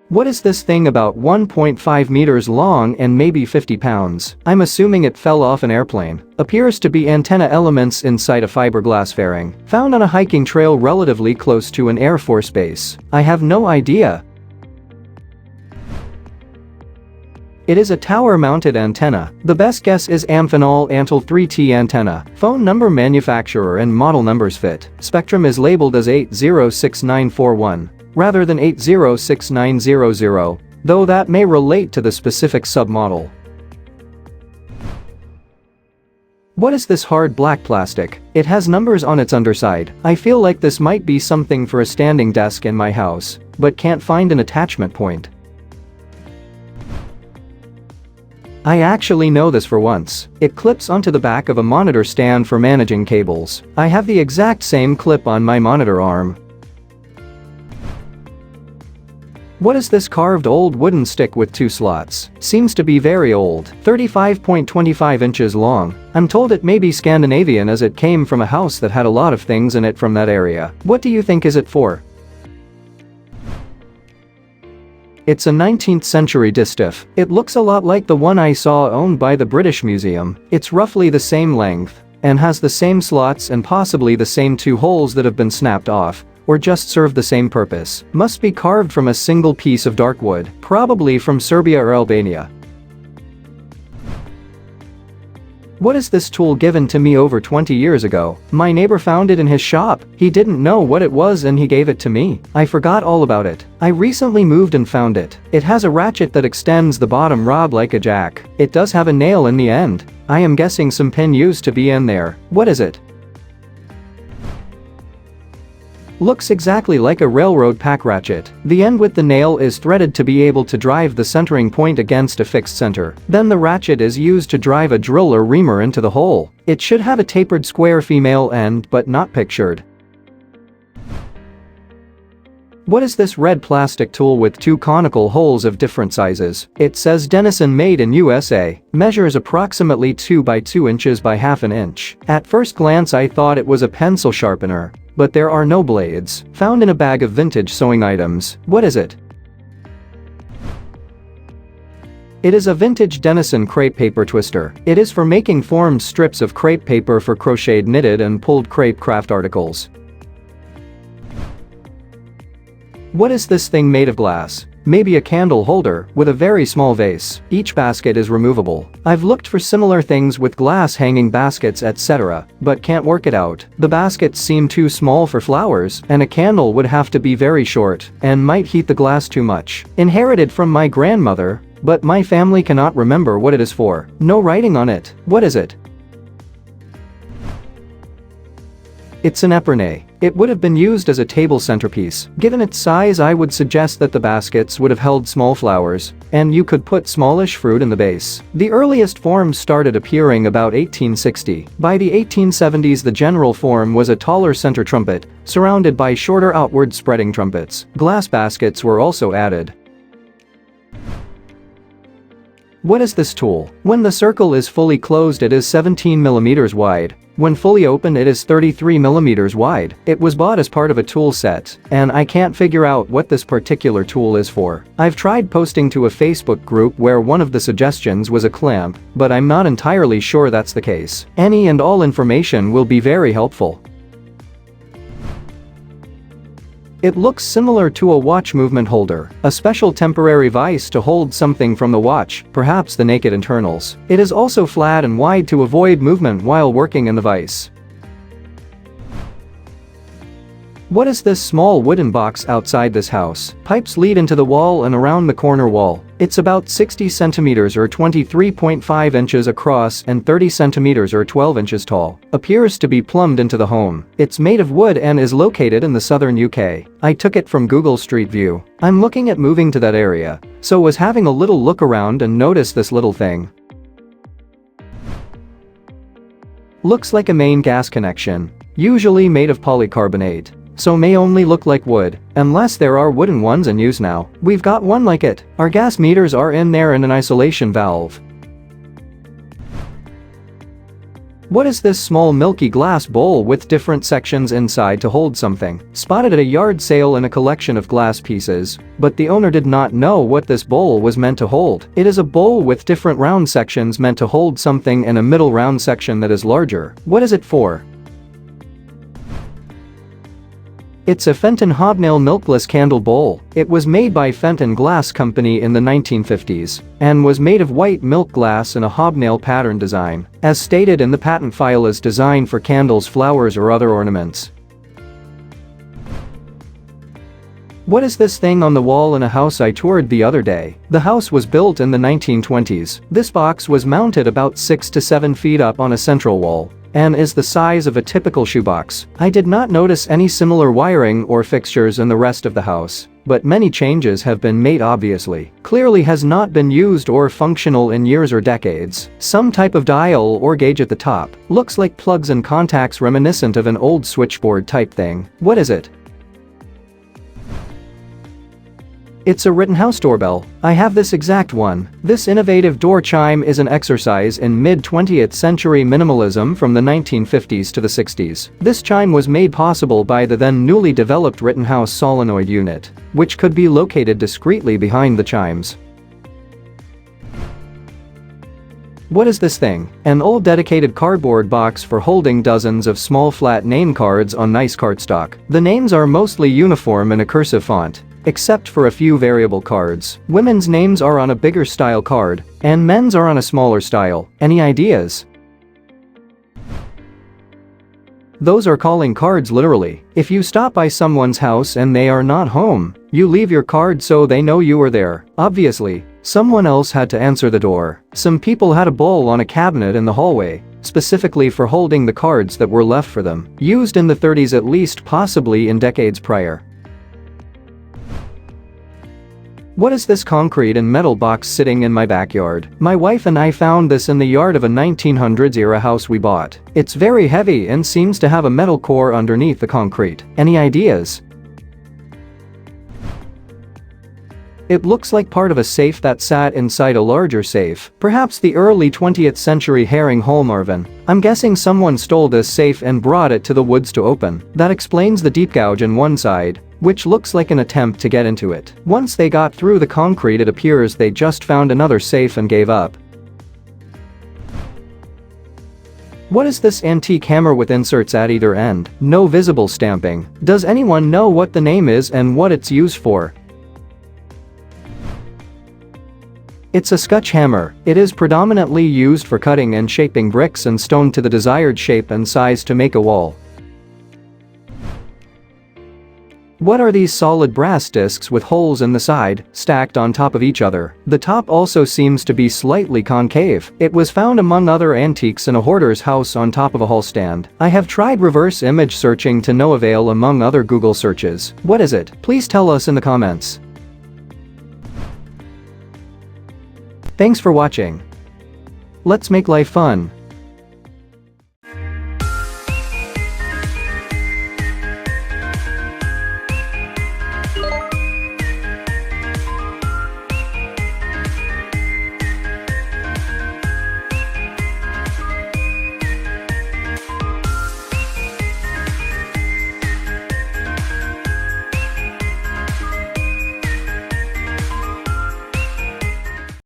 What is this thing about 1.5 meters long and maybe 50 pounds? I'm assuming it fell off an airplane. Appears to be antenna elements inside a fiberglass fairing. Found on a hiking trail relatively close to an Air Force base. I have no idea. It is a tower-mounted antenna. The best guess is Amphenol Antle 3T antenna. Phone number, manufacturer and model numbers fit. Spectrum is labeled as 806941. Rather than 806900, though that may relate to the specific submodel. What is this hard black plastic? It has numbers on its underside. I feel like this might be something for a standing desk in my house, but can't find an attachment point. I actually know this for once. It clips onto the back of a monitor stand for managing cables. I have the exact same clip on my monitor arm. What is this carved old wooden stick with 2 slots? Seems to be very old, 35.25 inches long. I'm told it may be Scandinavian as it came from a house that had a lot of things in it from that area. What do you think is it for? It's a 19th century distaff. It looks a lot like the one I saw owned by the British Museum. It's roughly the same length and has the same slots and possibly the same 2 holes that have been snapped off, or just serve the same purpose. Must be carved from a single piece of dark wood, probably from Serbia or Albania. What is this tool given to me over 20 years ago? My neighbor found it in his shop. He didn't know what it was and he gave it to me. I forgot all about it. I recently moved and found it. It has a ratchet that extends the bottom rod like a jack. It does have a nail in the end. I am guessing some pin used to be in there. What is it? Looks exactly like a railroad pack ratchet. The end with the nail is threaded to be able to drive the centering point against a fixed center. Then the ratchet is used to drive a drill or reamer into the hole. It should have a tapered square female end but not pictured. What is this red plastic tool with 2 conical holes of different sizes? It says Dennison made in USA. Measures approximately 2 by 2 inches by half an inch. At first glance I thought it was a pencil sharpener. But there are no blades. Found in a bag of vintage sewing items. What is it? It is a vintage Dennison crepe paper twister. It is for making formed strips of crepe paper for crocheted, knitted and pulled crepe craft articles. What is this thing made of glass? Maybe a candle holder with a very small vase. Each basket is removable. I've looked for similar things with glass hanging baskets etc., but can't work it out. The baskets seem too small for flowers, and a candle would have to be very short and might heat the glass too much. Inherited from my grandmother, but my family cannot remember what it is for. No writing on it. What is it? It's an EPERGNE. It would have been used as a table centerpiece. Given its size, I would suggest that the baskets would have held small flowers, and you could put smallish fruit in the base. The earliest forms started appearing about 1860. By the 1870s the general form was a taller center trumpet, surrounded by shorter outward spreading trumpets. Glass baskets were also added. What is this tool? When the circle is fully closed it is 17 mm wide. When fully open it is 33 mm wide. It was bought as part of a tool set, and I can't figure out what this particular tool is for. I've tried posting to a Facebook group where one of the suggestions was a clamp, but I'm not entirely sure that's the case. Any and all information will be very helpful. It looks similar to a watch movement holder, a special temporary vise to hold something from the watch, perhaps the naked internals. It is also flat and wide to avoid movement while working in the vise. What is this small wooden box outside this house? Pipes lead into the wall and around the corner wall. It's about 60 centimeters or 23.5 inches across and 30 centimeters or 12 inches tall. Appears to be plumbed into the home. It's made of wood and is located in the southern UK. I took it from Google Street View. I'm looking at moving to that area, so was having a little look around and noticed this little thing. Looks like a main gas connection, usually made of polycarbonate. So may only look like wood, unless there are wooden ones in use now. We've got one like it. Our gas meters are in there and an isolation valve. What is this small milky glass bowl with different sections inside to hold something? Spotted at a yard sale in a collection of glass pieces, but the owner did not know what this bowl was meant to hold. It is a bowl with different round sections meant to hold something and a middle round section that is larger. What is it for? It's a FENTON hobnail milkless candle bowl. It was made by FENTON Glass Company in the 1950s and was made of white milk glass in a hobnail pattern design, as stated in the patent file, is designed for candles, flowers or other ornaments. What is this thing on the wall in a house I toured the other day? The house was built in the 1920s. This box was mounted about 6 to 7 feet up on a central wall and is the size of a typical shoebox. I did not notice any similar wiring or fixtures in the rest of the house, but many changes have been made obviously. Clearly has not been used or functional in years or decades. Some type of dial or gauge at the top. Looks like plugs and contacts reminiscent of an old switchboard type thing. What is it? It's a Rittenhouse doorbell. I have this exact one. This innovative door chime is an exercise in mid-20th century minimalism from the 1950s to the 60s. This chime was made possible by the then newly developed Rittenhouse solenoid unit, which could be located discreetly behind the chimes. What is this thing? An old dedicated cardboard box for holding dozens of small flat name cards on nice cardstock. The names are mostly uniform in a cursive font, except for a few variable cards. Women's names are on a bigger style card, and men's are on a smaller style. Any ideas? Those are calling cards literally. If you stop by someone's house and they are not home, you leave your card so they know you are there. Obviously, someone else had to answer the door. Some people had a bowl on a cabinet in the hallway, specifically for holding the cards that were left for them. Used in the 30s at least, possibly in decades prior. What is this concrete and metal box sitting in my backyard? My wife and I found this in the yard of a 1900s era house we bought. It's very heavy and seems to have a metal core underneath the concrete. Any ideas? It looks like part of a safe that sat inside a larger safe. Perhaps the early 20th century herring Hallmarvin. I'm guessing someone stole this safe and brought it to the woods to open. That explains the deep gouge in one side, which looks like an attempt to get into it. Once they got through the concrete, it appears they just found another safe and gave up. What is this antique hammer with inserts at either end? No visible stamping. Does anyone know what the name is and what it's used for? It's a SCUTCH hammer. It is predominantly used for cutting and shaping bricks and stone to the desired shape and size to make a wall. What are these solid brass discs with holes in the side, stacked on top of each other? The top also seems to be slightly concave. It was found among other antiques in a hoarder's house on top of a hall stand. I have tried reverse image searching to no avail among other Google searches. What is it? Please tell us in the comments. Thanks for watching. Let's make life fun.